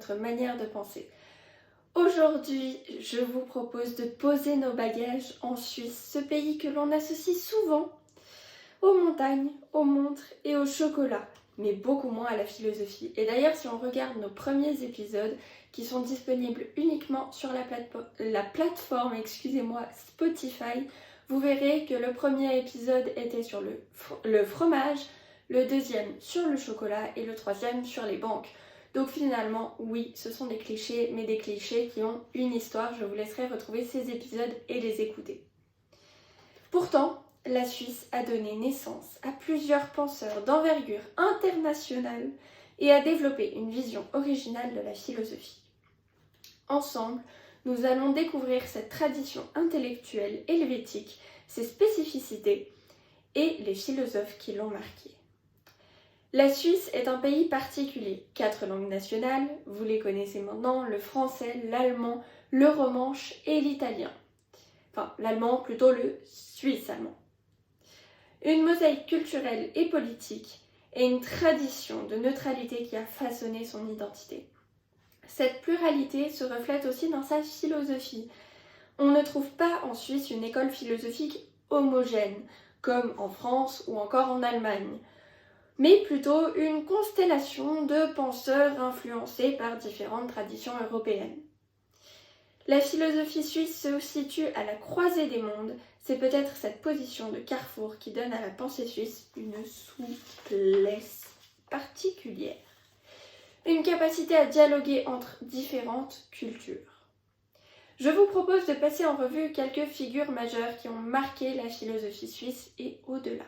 notre manière de penser. Aujourd'hui, je vous propose de poser nos bagages en Suisse, ce pays que l'on associe souvent aux montagnes, aux montres et au chocolat, mais beaucoup moins à la philosophie. Et d'ailleurs, si on regarde nos premiers épisodes qui sont disponibles uniquement sur la plateforme Spotify, vous verrez que le premier épisode était sur le fromage, le deuxième sur le chocolat et le troisième sur les banques. Donc finalement, oui, ce sont des clichés, mais des clichés qui ont une histoire. Je vous laisserai retrouver ces épisodes et les écouter. Pourtant, la Suisse a donné naissance à plusieurs penseurs d'envergure internationale et a développé une vision originale de la philosophie. Ensemble, nous allons découvrir cette tradition intellectuelle helvétique, ses spécificités et les philosophes qui l'ont marquée. La Suisse est un pays particulier. 4 langues nationales, vous les connaissez maintenant, le français, l'allemand, le romanche et l'italien. Enfin, l'allemand, plutôt le suisse-allemand. Une mosaïque culturelle et politique et une tradition de neutralité qui a façonné son identité. Cette pluralité se reflète aussi dans sa philosophie. On ne trouve pas en Suisse une école philosophique homogène, comme en France ou encore en Allemagne, mais plutôt une constellation de penseurs influencés par différentes traditions européennes. La philosophie suisse se situe à la croisée des mondes, c'est peut-être cette position de carrefour qui donne à la pensée suisse une souplesse particulière, une capacité à dialoguer entre différentes cultures. Je vous propose de passer en revue quelques figures majeures qui ont marqué la philosophie suisse et au-delà.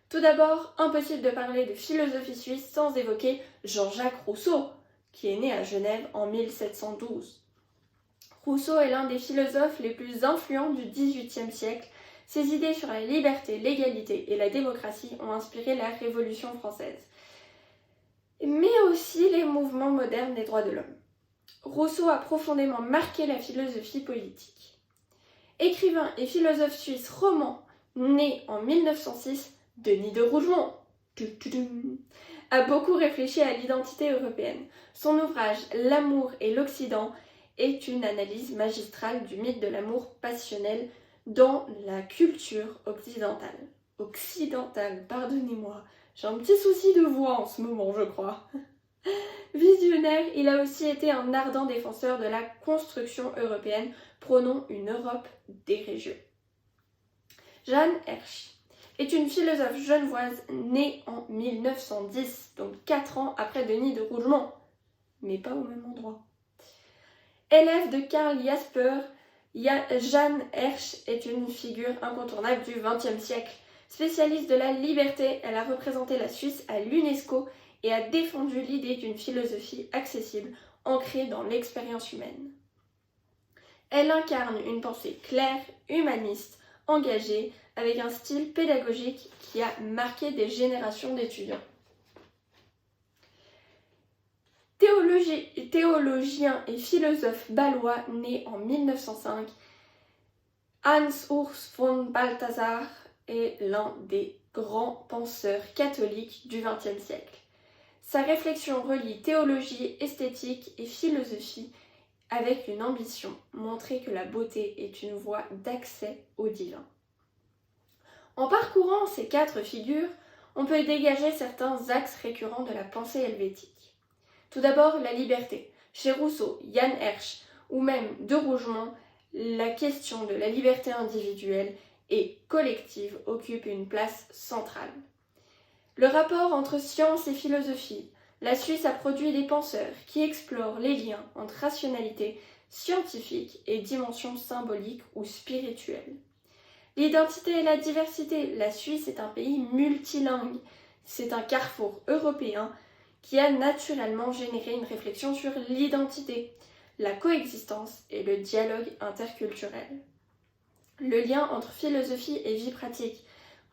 Tout d'abord, impossible de parler de philosophie suisse sans évoquer Jean-Jacques Rousseau, qui est né à Genève en 1712. Rousseau est l'un des philosophes les plus influents du XVIIIe siècle. Ses idées sur la liberté, l'égalité et la démocratie ont inspiré la Révolution française, mais aussi les mouvements modernes des droits de l'homme. Rousseau a profondément marqué la philosophie politique. Écrivain et philosophe suisse roman, né en 1906, Denis de Rougemont a beaucoup réfléchi à l'identité européenne. Son ouvrage « L'amour et l'Occident » est une analyse magistrale du mythe de l'amour passionnel dans la culture occidentale. Pardonnez-moi, j'ai un petit souci de voix en ce moment, je crois. Visionnaire, il a aussi été un ardent défenseur de la construction européenne, prônant une Europe des régions. Jeanne Hersch est une philosophe genevoise née en 1910, donc 4 ans après Denis de Rougemont, mais pas au même endroit. Élève de Karl Jasper, Jeanne Hersch est une figure incontournable du XXe siècle. Spécialiste de la liberté, elle a représenté la Suisse à l'UNESCO et a défendu l'idée d'une philosophie accessible, ancrée dans l'expérience humaine. Elle incarne une pensée claire, humaniste, engagée, avec un style pédagogique qui a marqué des générations d'étudiants. Théologien et philosophe bâlois né en 1905, Hans Urs von Balthasar est l'un des grands penseurs catholiques du XXe siècle. Sa réflexion relie théologie, esthétique et philosophie avec une ambition, montrer que la beauté est une voie d'accès au divin. En parcourant ces 4 figures, on peut dégager certains axes récurrents de la pensée helvétique. Tout d'abord, la liberté. Chez Rousseau, Jeanne Hersch ou même de Rougemont, la question de la liberté individuelle et collective occupe une place centrale. Le rapport entre science et philosophie. La Suisse a produit des penseurs qui explorent les liens entre rationalité scientifique et dimension symbolique ou spirituelle. L'identité et la diversité. La Suisse est un pays multilingue. C'est un carrefour européen qui a naturellement généré une réflexion sur l'identité, la coexistence et le dialogue interculturel. Le lien entre philosophie et vie pratique.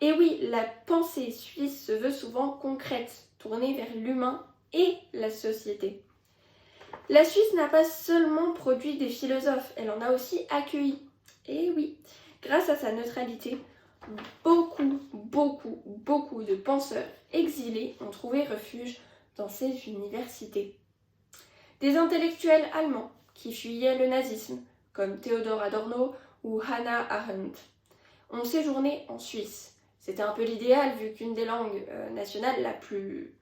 Et oui, la pensée suisse se veut souvent concrète, tournée vers l'humain et la société. La Suisse n'a pas seulement produit des philosophes, elle en a aussi accueilli. Et oui, grâce à sa neutralité, beaucoup de penseurs exilés ont trouvé refuge dans ces universités. Des intellectuels allemands qui fuyaient le nazisme, comme Theodor Adorno ou Hannah Arendt, ont séjourné en Suisse. C'était un peu l'idéal vu qu'une des langues nationales,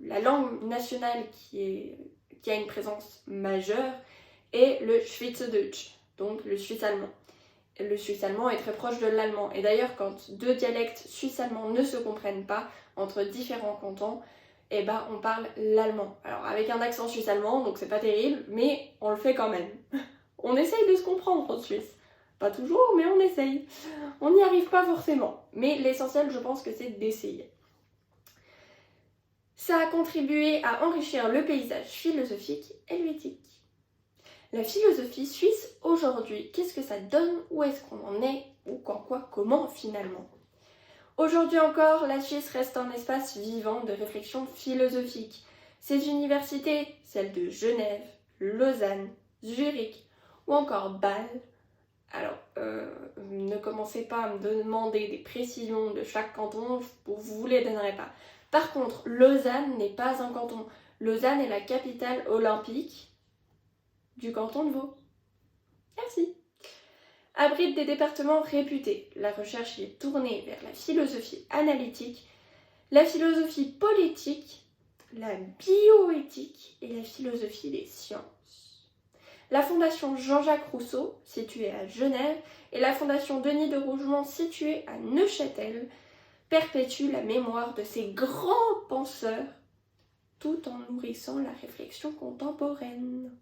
la langue nationale qui a une présence majeure est le Schweizerdeutsch, donc le suisse allemand. Le suisse allemand est très proche de l'allemand. Et d'ailleurs, quand deux dialectes suisse-allemands ne se comprennent pas entre différents cantons, eh ben, on parle l'allemand. Alors avec un accent suisse-allemand, donc c'est pas terrible, mais on le fait quand même. On essaye de se comprendre en Suisse. Pas toujours, mais on essaye. On n'y arrive pas forcément. Mais l'essentiel, je pense que c'est d'essayer. Ça a contribué à enrichir le paysage philosophique et ludique. La philosophie suisse aujourd'hui, qu'est-ce que ça donne? Où est-ce qu'on en est? Ou quand, quoi, comment finalement? Aujourd'hui encore, la Suisse reste un espace vivant de réflexion philosophique. Ses universités, celles de Genève, Lausanne, Zurich ou encore Bâle. Alors, ne commencez pas à me demander des précisions de chaque canton, vous les donnerai pas. Par contre, Lausanne n'est pas un canton. Lausanne est la capitale olympique du canton de Vaud. Merci. Abrite des départements réputés. La recherche y est tournée vers la philosophie analytique, la philosophie politique, la bioéthique et la philosophie des sciences. La fondation Jean-Jacques Rousseau, située à Genève, et la fondation Denis de Rougemont, située à Neuchâtel, perpétuent la mémoire de ces grands penseurs, tout en nourrissant la réflexion contemporaine.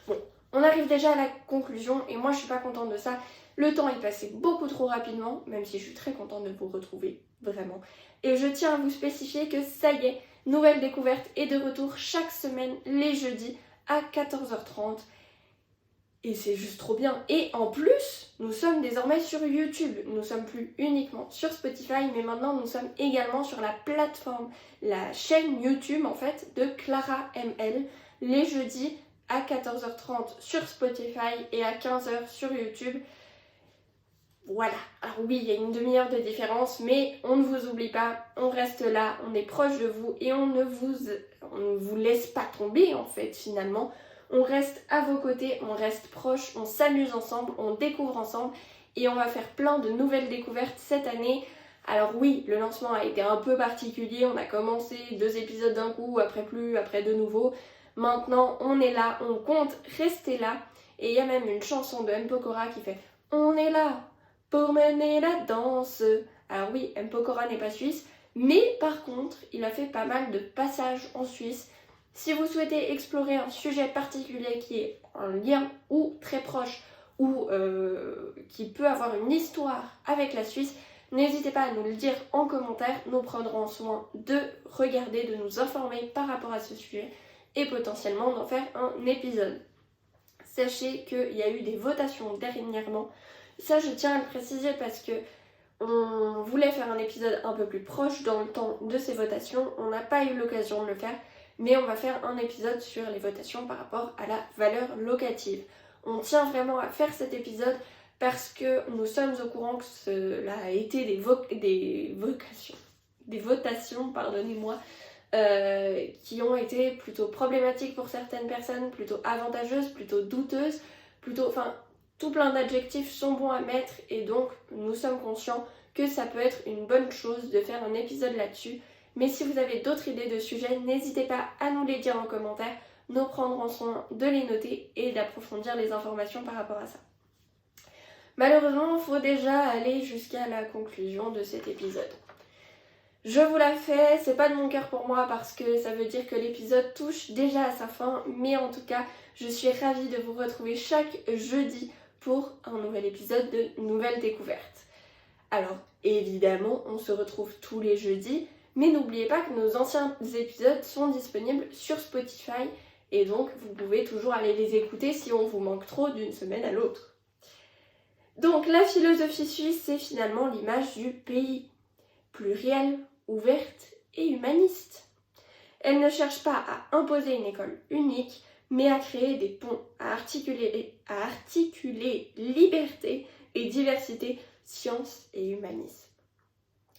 Bon, on arrive déjà à la conclusion et moi je suis pas contente de ça. Le temps est passé beaucoup trop rapidement, même si je suis très contente de vous retrouver, vraiment. Et je tiens à vous spécifier que ça y est, Nouvelle Découverte est de retour chaque semaine, les jeudis, à 14h30. Et c'est juste trop bien. Et en plus, nous sommes désormais sur YouTube. Nous sommes plus uniquement sur Spotify, mais maintenant nous sommes également sur la plateforme, la chaîne YouTube en fait, de Clara ML, les jeudis à 14h30 sur Spotify et à 15h sur YouTube. Voilà. Alors oui, il y a une demi-heure de différence, mais on ne vous oublie pas, on reste là, on est proche de vous et on ne vous laisse pas tomber en fait finalement. On reste à vos côtés, on reste proche, on s'amuse ensemble, on découvre ensemble et on va faire plein de nouvelles découvertes cette année. Alors oui, le lancement a été un peu particulier, on a commencé 2 épisodes d'un coup, après plus, après de nouveau. Maintenant, on est là, on compte rester là. Et il y a même une chanson de M. Pokora qui fait « On est là pour mener la danse ». Alors oui, M. Pokora n'est pas suisse, mais par contre, il a fait pas mal de passages en Suisse. Si vous souhaitez explorer un sujet particulier qui est en lien ou très proche ou qui peut avoir une histoire avec la Suisse, n'hésitez pas à nous le dire en commentaire. Nous prendrons soin de regarder, de nous informer par rapport à ce sujet et potentiellement d'en faire un épisode. Sachez qu'il y a eu des votations dernièrement. Ça, je tiens à le préciser parce que on voulait faire un épisode un peu plus proche dans le temps de ces votations. On n'a pas eu l'occasion de le faire, mais on va faire un épisode sur les votations par rapport à la valeur locative. On tient vraiment à faire cet épisode parce que nous sommes au courant que cela a été des votations, pardonnez-moi, qui ont été plutôt problématiques pour certaines personnes, plutôt avantageuses, plutôt douteuses, tout plein d'adjectifs sont bons à mettre et donc nous sommes conscients que ça peut être une bonne chose de faire un épisode là-dessus. Mais si vous avez d'autres idées de sujets, n'hésitez pas à nous les dire en commentaire. Nous prendrons soin de les noter et d'approfondir les informations par rapport à ça. Malheureusement, il faut déjà aller jusqu'à la conclusion de cet épisode. Je vous la fais, c'est pas de mon cœur pour moi parce que ça veut dire que l'épisode touche déjà à sa fin, mais en tout cas, je suis ravie de vous retrouver chaque jeudi pour un nouvel épisode de Nouvelles Découvertes. Alors, évidemment, on se retrouve tous les jeudis, mais n'oubliez pas que nos anciens épisodes sont disponibles sur Spotify et donc vous pouvez toujours aller les écouter si on vous manque trop d'une semaine à l'autre. Donc, la philosophie suisse, c'est finalement l'image du pays. Plurielle, ouverte et humaniste. Elle ne cherche pas à imposer une école unique, mais à créer des ponts, à articuler liberté et diversité, science et humanisme.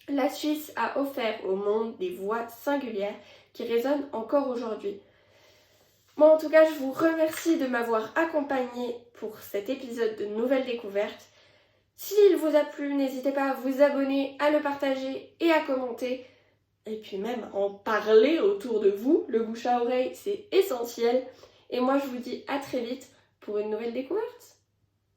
La Suisse a offert au monde des voix singulières qui résonnent encore aujourd'hui. Moi en tout cas, je vous remercie de m'avoir accompagné pour cet épisode de Nouvelles Découvertes. S'il vous a plu, n'hésitez pas à vous abonner, à le partager et à commenter. Et puis même en parler autour de vous. Le bouche à oreille, c'est essentiel. Et moi, je vous dis à très vite pour une nouvelle découverte.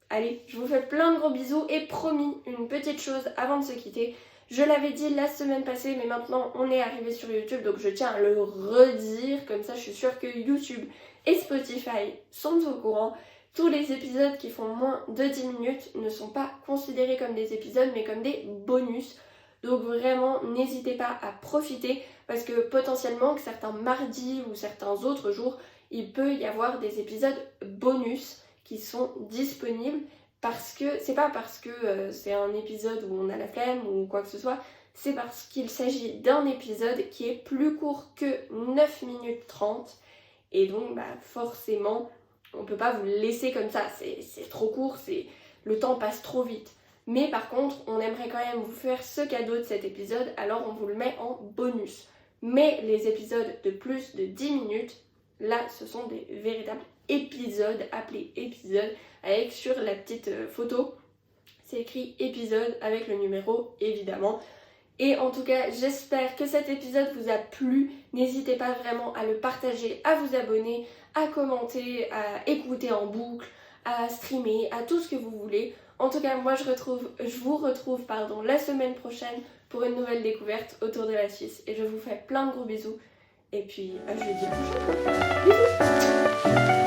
Allez, je vous fais plein de gros bisous et promis, une petite chose avant de se quitter. Je l'avais dit la semaine passée, mais maintenant on est arrivé sur YouTube, donc je tiens à le redire. Comme ça, je suis sûre que YouTube et Spotify sont au courant. Tous les épisodes qui font moins de 10 minutes ne sont pas considérés comme des épisodes, mais comme des bonus. Donc vraiment, n'hésitez pas à profiter, parce que potentiellement, que certains mardis ou certains autres jours, il peut y avoir des épisodes bonus qui sont disponibles. Parce que c'est pas parce que c'est un épisode où on a la flemme ou quoi que ce soit, c'est parce qu'il s'agit d'un épisode qui est plus court que 9 minutes 30. Et donc forcément, on peut pas vous le laisser comme ça, c'est trop court, le temps passe trop vite. Mais par contre, on aimerait quand même vous faire ce cadeau de cet épisode, alors on vous le met en bonus. Mais les épisodes de plus de 10 minutes, là, ce sont des véritables épisodes, appelés épisodes, avec sur la petite photo, c'est écrit épisode avec le numéro évidemment. Et en tout cas, j'espère que cet épisode vous a plu. N'hésitez pas vraiment à le partager, à vous abonner, à commenter, à écouter en boucle, à streamer, à tout ce que vous voulez. En tout cas, moi je vous retrouve la semaine prochaine pour une nouvelle découverte autour de la Suisse. Et je vous fais plein de gros bisous. Et puis à jeudi prochain. Bisous.